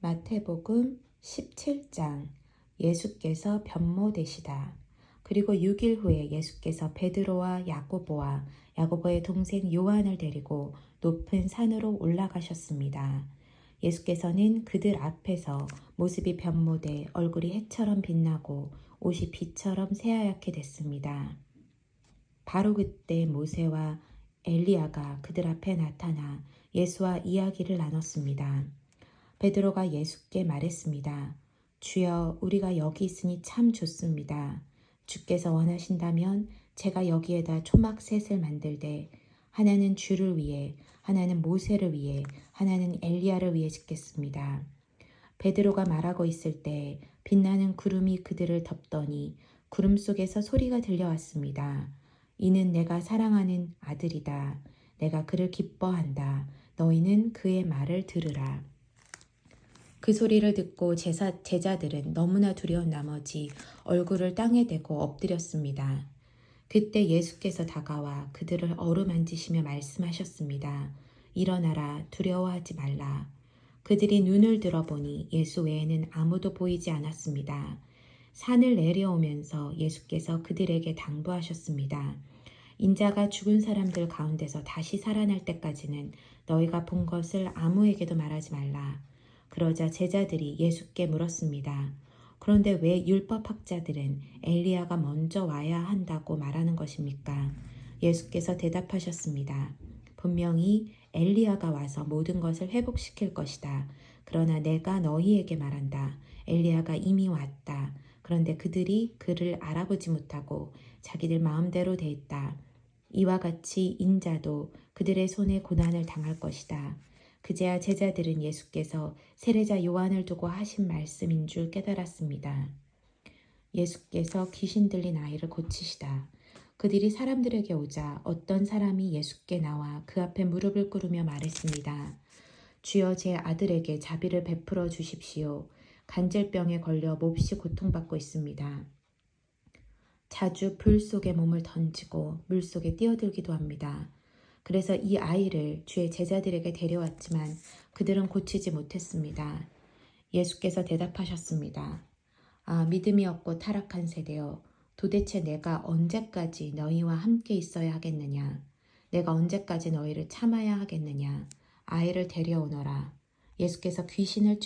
마태복음 17장 예수께서 변모되시다. 그리고 6일 후에 예수께서 베드로와 야고보와 야고보의 동생 요한을 데리고 높은 산으로 올라가셨습니다. 예수께서는 그들 앞에서 모습이 변모돼 얼굴이 해처럼 빛나고 옷이 빛처럼 새하얗게 됐습니다. 바로 그때 모세와 엘리야가 그들 앞에 나타나 예수와 이야기를 나눴습니다. 베드로가 예수께 말했습니다. 주여, 우리가 여기 있으니 참 좋습니다. 주께서 원하신다면 제가 여기에다 초막셋을 만들되 하나는 주를 위해, 하나는 모세를 위해, 하나는 엘리야를 위해 짓겠습니다. 베드로가 말하고 있을 때 빛나는 구름이 그들을 덮더니 구름 속에서 소리가 들려왔습니다. 이는 내가 사랑하는 아들이다. 내가 그를 기뻐한다. 너희는 그의 말을 들으라. 그 소리를 듣고 제자들은 너무나 두려운 나머지 얼굴을 땅에 대고 엎드렸습니다. 그때 예수께서 다가와 그들을 어루만지시며 말씀하셨습니다. 일어나라, 두려워하지 말라. 그들이 눈을 들어보니 예수 외에는 아무도 보이지 않았습니다. 산을 내려오면서 예수께서 그들에게 당부하셨습니다. 인자가 죽은 사람들 가운데서 다시 살아날 때까지는 너희가 본 것을 아무에게도 말하지 말라. 그러자 제자들이 예수께 물었습니다. 그런데 왜 율법학자들은 엘리야가 먼저 와야 한다고 말하는 것입니까? 예수께서 대답하셨습니다. 분명히 엘리야가 와서 모든 것을 회복시킬 것이다. 그러나 내가 너희에게 말한다. 엘리야가 이미 왔다. 그런데 그들이 그를 알아보지 못하고 자기들 마음대로 대했다. 이와 같이 인자도 그들의 손에 고난을 당할 것이다. 그제야 제자들은 예수께서 세례자 요한을 두고 하신 말씀인 줄 깨달았습니다. 예수께서 귀신 들린 아이를 고치시다. 그들이 사람들에게 오자 어떤 사람이 예수께 나와 그 앞에 무릎을 꿇으며 말했습니다. 주여, 제 아들에게 자비를 베풀어 주십시오. 간질병에 걸려 몹시 고통받고 있습니다. 자주 불 속에 몸을 던지고 물 속에 뛰어들기도 합니다. 그래서 이 아이를 주의 제자들에게 데려왔지만 그들은 고치지 못했습니다. 예수께서 대답하셨습니다. 아, 믿음이 없고 타락한 세대여, 도대체 내가 언제까지 너희와 함께 있어야 하겠느냐? 내가 언제까지 너희를 참아야 하겠느냐? 아이를 데려오너라. 예수께서 귀신을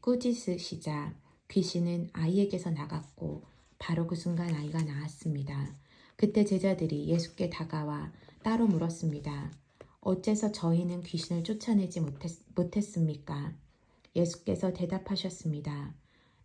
꾸짖으시자 귀신은 아이에게서 나갔고 바로 그 순간 아이가 나았습니다. 그때 제자들이 예수께 다가와 따로 물었습니다. 어째서 저희는 귀신을 쫓아내지 못했습니까? 예수께서 대답하셨습니다.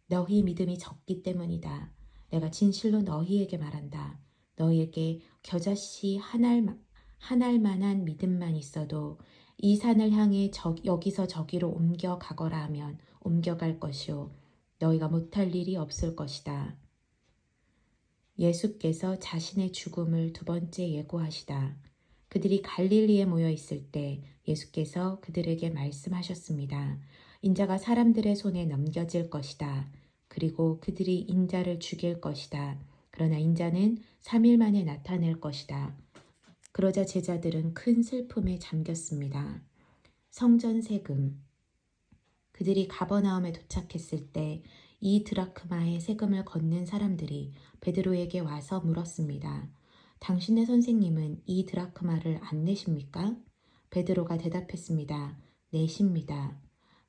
너희 믿음이 적기 때문이다. 내가 진실로 너희에게 말한다. 너희에게 겨자씨 한 알만한 믿음만 있어도 이 산을 향해 여기서 저기로 옮겨가거라 하면 옮겨갈 것이요. 너희가 못할 일이 없을 것이다. 예수께서 자신의 죽음을 두 번째 예고하시다. 그들이 갈릴리에 모여 있을 때 예수께서 그들에게 말씀하셨습니다. 인자가 사람들의 손에 넘겨질 것이다. 그리고 그들이 인자를 죽일 것이다. 그러나 인자는 3일 만에 나타낼 것이다. 그러자 제자들은 큰 슬픔에 잠겼습니다. 성전 세금. 그들이 가버나움에 도착했을 때 이 드라크마의 세금을 걷는 사람들이 베드로에게 와서 물었습니다. 당신의 선생님은 이 드라크마를 안 내십니까? 베드로가 대답했습니다. 내십니다.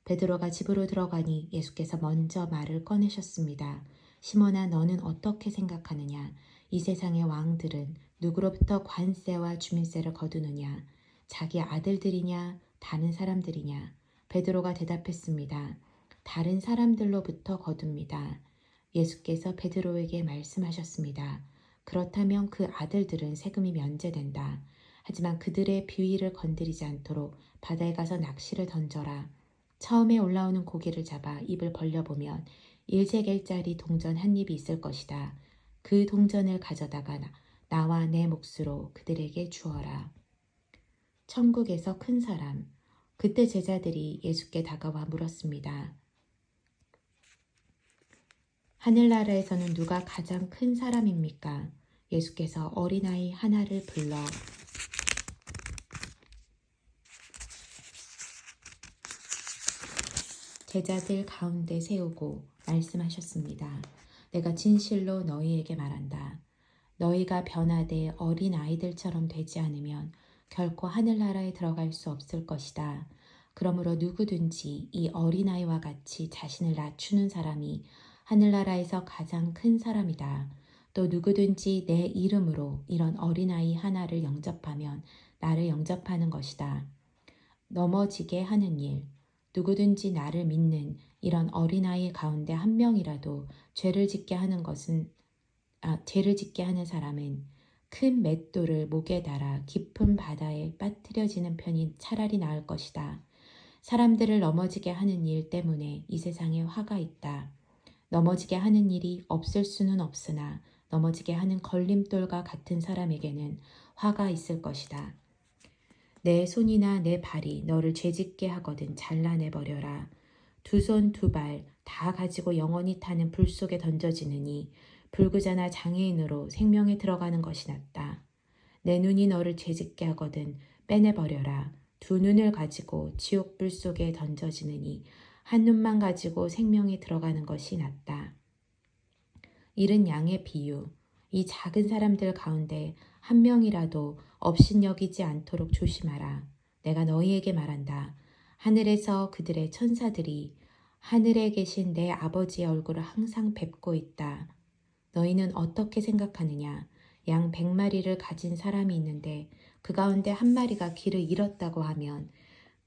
베드로가 집으로 들어가니 예수께서 먼저 말을 꺼내셨습니다. 시몬아, 너는 어떻게 생각하느냐? 이 세상의 왕들은 누구로부터 관세와 주민세를 거두느냐? 자기 아들들이냐? 다른 사람들이냐? 베드로가 대답했습니다. 다른 사람들로부터 거둡니다. 예수께서 베드로에게 말씀하셨습니다. 그렇다면 그 아들들은 세금이 면제된다. 하지만 그들의 비위를 건드리지 않도록 바다에 가서 낚시를 던져라. 처음에 올라오는 고기를 잡아 입을 벌려보면 1세겔짜리 동전 한 입이 있을 것이다. 그 동전을 가져다가 나와 내 몫으로 그들에게 주어라. 천국에서 큰 사람. 그때 제자들이 예수께 다가와 물었습니다. 하늘나라에서는 누가 가장 큰 사람입니까? 예수께서 어린아이 하나를 불러 제자들 가운데 세우고 말씀하셨습니다. 내가 진실로 너희에게 말한다. 너희가 변화되 어린 아이들처럼 되지 않으면 결코 하늘나라에 들어갈 수 없을 것이다. 그러므로 누구든지 이 어린아이와 같이 자신을 낮추는 사람이 하늘나라에서 가장 큰 사람이다. 또 누구든지 내 이름으로 이런 어린아이 하나를 영접하면 나를 영접하는 것이다. 넘어지게 하는 일, 누구든지 나를 믿는 이런 어린아이 가운데 한 명이라도 죄를 짓게 하는 사람은 큰 맷돌을 목에 달아 깊은 바다에 빠뜨려지는 편이 차라리 나을 것이다. 사람들을 넘어지게 하는 일 때문에 이 세상에 화가 있다. 넘어지게 하는 일이 없을 수는 없으나 넘어지게 하는 걸림돌과 같은 사람에게는 화가 있을 것이다. 내 손이나 내 발이 너를 죄짓게 하거든 잘라내버려라. 두 손 두 발 다 가지고 영원히 타는 불 속에 던져지느니 불구자나 장애인으로 생명에 들어가는 것이 낫다. 내 눈이 너를 죄짓게 하거든 빼내버려라. 두 눈을 가지고 지옥불 속에 던져지느니 한 눈만 가지고 생명에 들어가는 것이 낫다. 이른 양의 비유. 이 작은 사람들 가운데 한 명이라도 업신여기지 않도록 조심하라. 내가 너희에게 말한다. 하늘에서 그들의 천사들이 하늘에 계신 내 아버지의 얼굴을 항상 뵙고 있다. 너희는 어떻게 생각하느냐? 양 100마리를 가진 사람이 있는데 그 가운데 한 마리가 길을 잃었다고 하면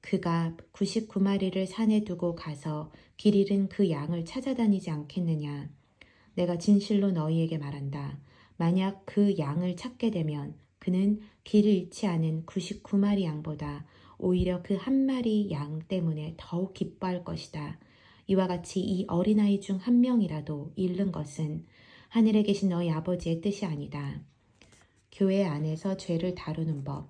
그가 99마리를 산에 두고 가서 길 잃은 그 양을 찾아다니지 않겠느냐? 내가 진실로 너희에게 말한다. 만약 그 양을 찾게 되면 그는 길을 잃지 않은 99마리 양보다 오히려 그 한 마리 양 때문에 더욱 기뻐할 것이다. 이와 같이 이 어린아이 중 한 명이라도 잃는 것은 하늘에 계신 너희 아버지의 뜻이 아니다. 교회 안에서 죄를 다루는 법.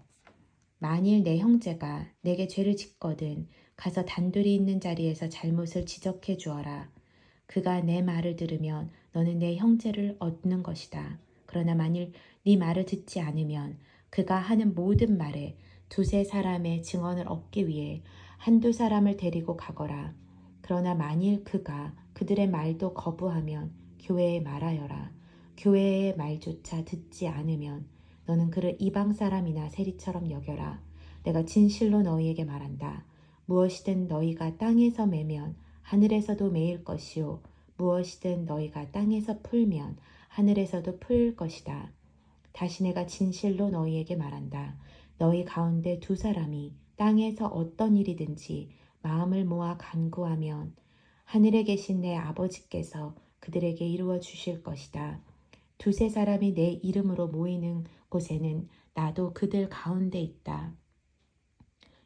만일 내 형제가 내게 죄를 짓거든 가서 단둘이 있는 자리에서 잘못을 지적해 주어라. 그가 내 말을 들으면 너는 내 형제를 얻는 것이다. 그러나 만일 네 말을 듣지 않으면 그가 하는 모든 말에 두세 사람의 증언을 얻기 위해 한두 사람을 데리고 가거라. 그러나 만일 그가 그들의 말도 거부하면 교회에 말하여라. 교회의 말조차 듣지 않으면 너는 그를 이방 사람이나 세리처럼 여겨라. 내가 진실로 너희에게 말한다. 무엇이든 너희가 땅에서 매면 하늘에서도 매일 것이요 무엇이든 너희가 땅에서 풀면 하늘에서도 풀 것이다. 다시 내가 진실로 너희에게 말한다. 너희 가운데 두 사람이 땅에서 어떤 일이든지 마음을 모아 간구하면 하늘에 계신 내 아버지께서 그들에게 이루어 주실 것이다. 두세 사람이 내 이름으로 모이는 곳에는 나도 그들 가운데 있다.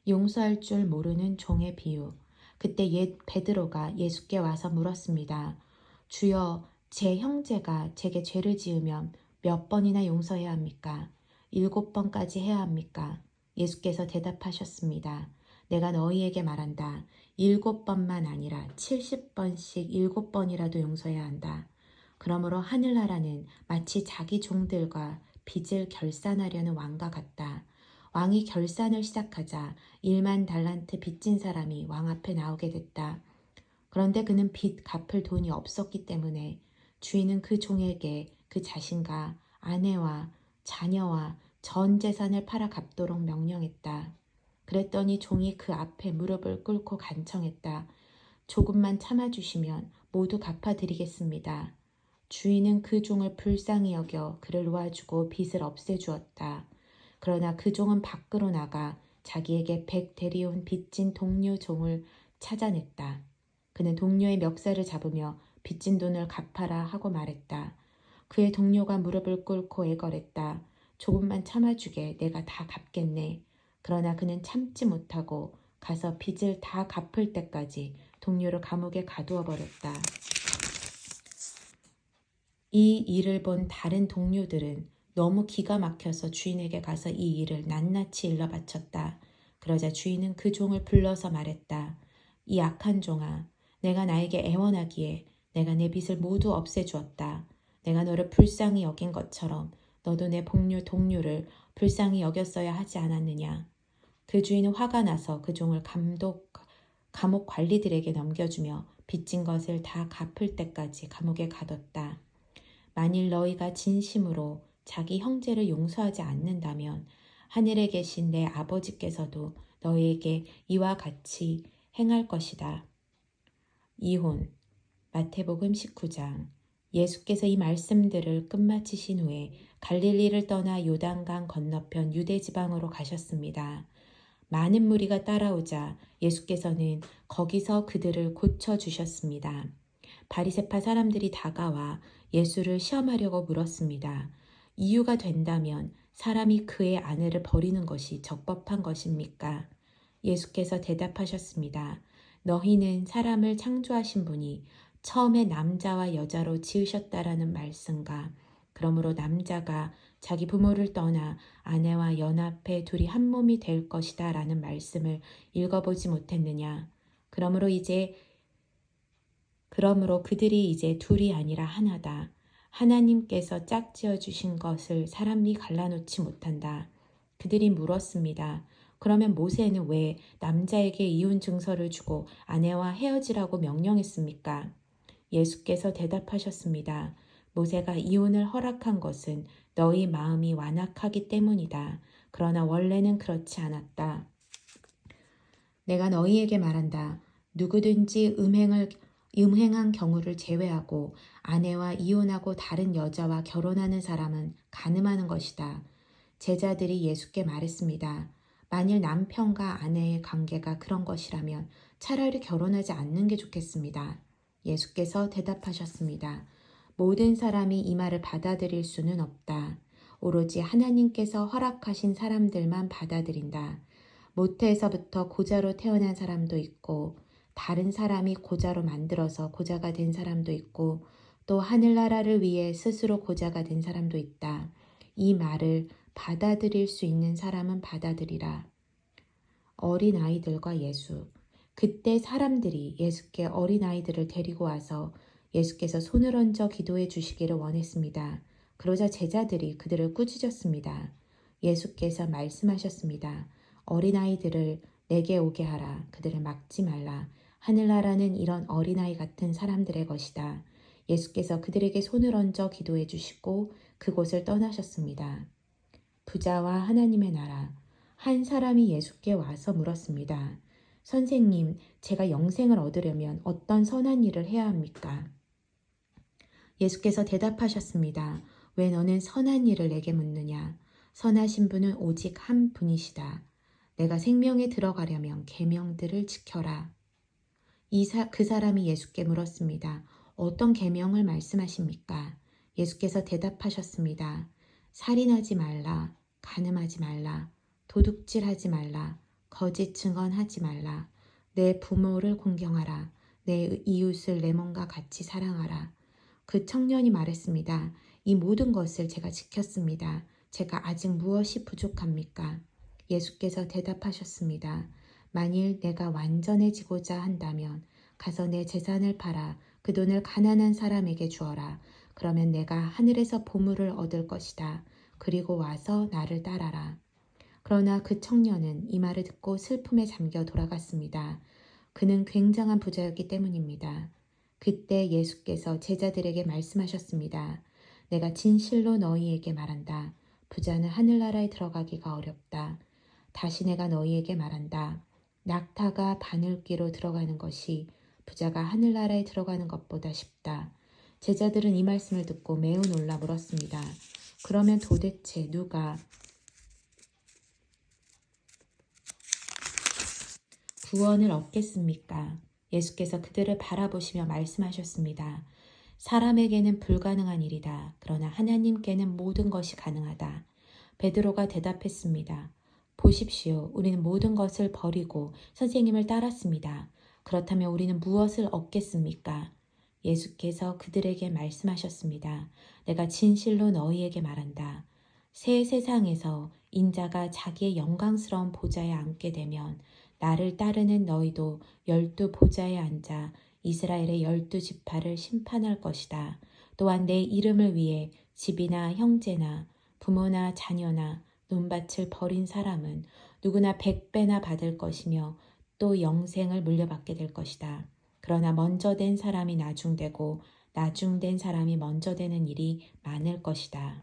용서할 줄 모르는 종의 비유. 그때 옛 베드로가 예수께 와서 물었습니다. 주여, 제 형제가 제게 죄를 지으면 몇 번이나 용서해야 합니까? 7번까지 해야 합니까? 예수께서 대답하셨습니다. 내가 너희에게 말한다. 7번만 아니라 70번씩 7번이라도 용서해야 한다. 그러므로 하늘나라는 마치 자기 종들과 빚을 결산하려는 왕과 같다. 왕이 결산을 시작하자 1만 달란트 빚진 사람이 왕 앞에 나오게 됐다. 그런데 그는 빚 갚을 돈이 없었기 때문에 주인은 그 종에게 그 자신과 아내와 자녀와 전 재산을 팔아 갚도록 명령했다. 그랬더니 종이 그 앞에 무릎을 꿇고 간청했다. 조금만 참아주시면 모두 갚아드리겠습니다. 주인은 그 종을 불쌍히 여겨 그를 놓아주고 빚을 없애주었다. 그러나 그 종은 밖으로 나가 자기에게 100 데려온 빚진 동료 종을 찾아냈다. 그는 동료의 멱살을 잡으며 빚진 돈을 갚아라 하고 말했다. 그의 동료가 무릎을 꿇고 애걸했다. 조금만 참아주게 내가 다 갚겠네. 그러나 그는 참지 못하고 가서 빚을 다 갚을 때까지 동료를 감옥에 가두어 버렸다. 이 일을 본 다른 동료들은 너무 기가 막혀서 주인에게 가서 이 일을 낱낱이 일러 바쳤다. 그러자 주인은 그 종을 불러서 말했다. 이 악한 종아, 내가 나에게 애원하기에 내가 내 빚을 모두 없애주었다. 내가 너를 불쌍히 여긴 것처럼 너도 내 동료를 불쌍히 여겼어야 하지 않았느냐. 그 주인은 화가 나서 그 종을 감옥 관리들에게 넘겨주며 빚진 것을 다 갚을 때까지 감옥에 가뒀다. 만일 너희가 진심으로 자기 형제를 용서하지 않는다면 하늘에 계신 내 아버지께서도 너희에게 이와 같이 행할 것이다. 이혼. 마태복음 19장. 예수께서 이 말씀들을 끝마치신 후에 갈릴리를 떠나 요단강 건너편 유대 지방으로 가셨습니다. 많은 무리가 따라오자 예수께서는 거기서 그들을 고쳐주셨습니다. 바리새파 사람들이 다가와 예수를 시험하려고 물었습니다. 이유가 된다면 사람이 그의 아내를 버리는 것이 적법한 것입니까? 예수께서 대답하셨습니다. 너희는 사람을 창조하신 분이 처음에 남자와 여자로 지으셨다라는 말씀과 그러므로 남자가 자기 부모를 떠나 아내와 연합해 둘이 한 몸이 될 것이다 라는 말씀을 읽어보지 못했느냐. 그러므로 그들이 이제 둘이 아니라 하나다. 하나님께서 짝지어 주신 것을 사람이 갈라놓지 못한다. 그들이 물었습니다. 그러면 모세는 왜 남자에게 이혼 증서를 주고 아내와 헤어지라고 명령했습니까? 예수께서 대답하셨습니다. 모세가 이혼을 허락한 것은 너희 마음이 완악하기 때문이다. 그러나 원래는 그렇지 않았다. 내가 너희에게 말한다. 누구든지 음행한 경우를 제외하고 아내와 이혼하고 다른 여자와 결혼하는 사람은 간음하는 것이다. 제자들이 예수께 말했습니다. 만일 남편과 아내의 관계가 그런 것이라면 차라리 결혼하지 않는 게 좋겠습니다. 예수께서 대답하셨습니다. 모든 사람이 이 말을 받아들일 수는 없다. 오로지 하나님께서 허락하신 사람들만 받아들인다. 모태에서부터 고자로 태어난 사람도 있고 다른 사람이 고자로 만들어서 고자가 된 사람도 있고 또 하늘나라를 위해 스스로 고자가 된 사람도 있다. 이 말을 받아들일 수 있는 사람은 받아들이라. 어린아이들과 예수. 그때 사람들이 예수께 어린아이들을 데리고 와서 예수께서 손을 얹어 기도해 주시기를 원했습니다. 그러자 제자들이 그들을 꾸짖었습니다. 예수께서 말씀하셨습니다. 어린아이들을 내게 오게 하라. 그들을 막지 말라. 하늘나라는 이런 어린아이 같은 사람들의 것이다. 예수께서 그들에게 손을 얹어 기도해 주시고 그곳을 떠나셨습니다. 부자와 하나님의 나라. 한 사람이 예수께 와서 물었습니다. 선생님, 제가 영생을 얻으려면 어떤 선한 일을 해야 합니까? 예수께서 대답하셨습니다. 왜 너는 선한 일을 내게 묻느냐? 선하신 분은 오직 한 분이시다. 내가 생명에 들어가려면 계명들을 지켜라. 그 사람이 예수께 물었습니다. 어떤 계명을 말씀하십니까? 예수께서 대답하셨습니다. 살인하지 말라, 간음하지 말라, 도둑질하지 말라, 거짓 증언하지 말라, 내 부모를 공경하라, 내 이웃을 내 몸과 같이 사랑하라. 그 청년이 말했습니다. 이 모든 것을 제가 지켰습니다. 제가 아직 무엇이 부족합니까? 예수께서 대답하셨습니다. 만일 내가 완전해지고자 한다면 가서 내 재산을 팔아 그 돈을 가난한 사람에게 주어라. 그러면 내가 하늘에서 보물을 얻을 것이다. 그리고 와서 나를 따라라. 그러나 그 청년은 이 말을 듣고 슬픔에 잠겨 돌아갔습니다. 그는 굉장한 부자였기 때문입니다. 그때 예수께서 제자들에게 말씀하셨습니다. 내가 진실로 너희에게 말한다. 부자는 하늘나라에 들어가기가 어렵다. 다시 내가 너희에게 말한다. 낙타가 바늘귀로 들어가는 것이 부자가 하늘나라에 들어가는 것보다 쉽다. 제자들은 이 말씀을 듣고 매우 놀라 물었습니다. 그러면 도대체 누가 구원을 얻겠습니까? 예수께서 그들을 바라보시며 말씀하셨습니다. 사람에게는 불가능한 일이다. 그러나 하나님께는 모든 것이 가능하다. 베드로가 대답했습니다. 보십시오. 우리는 모든 것을 버리고 선생님을 따랐습니다. 그렇다면 우리는 무엇을 얻겠습니까? 예수께서 그들에게 말씀하셨습니다. 내가 진실로 너희에게 말한다. 새 세상에서 인자가 자기의 영광스러운 보좌에 앉게 되면 나를 따르는 너희도 12 보좌에 앉아 이스라엘의 12지파를 심판할 것이다. 또한 내 이름을 위해 집이나 형제나 부모나 자녀나 논밭을 버린 사람은 누구나 100배나 받을 것이며 또 영생을 물려받게 될 것이다. 그러나 먼저 된 사람이 나중되고 나중된 사람이 먼저 되는 일이 많을 것이다.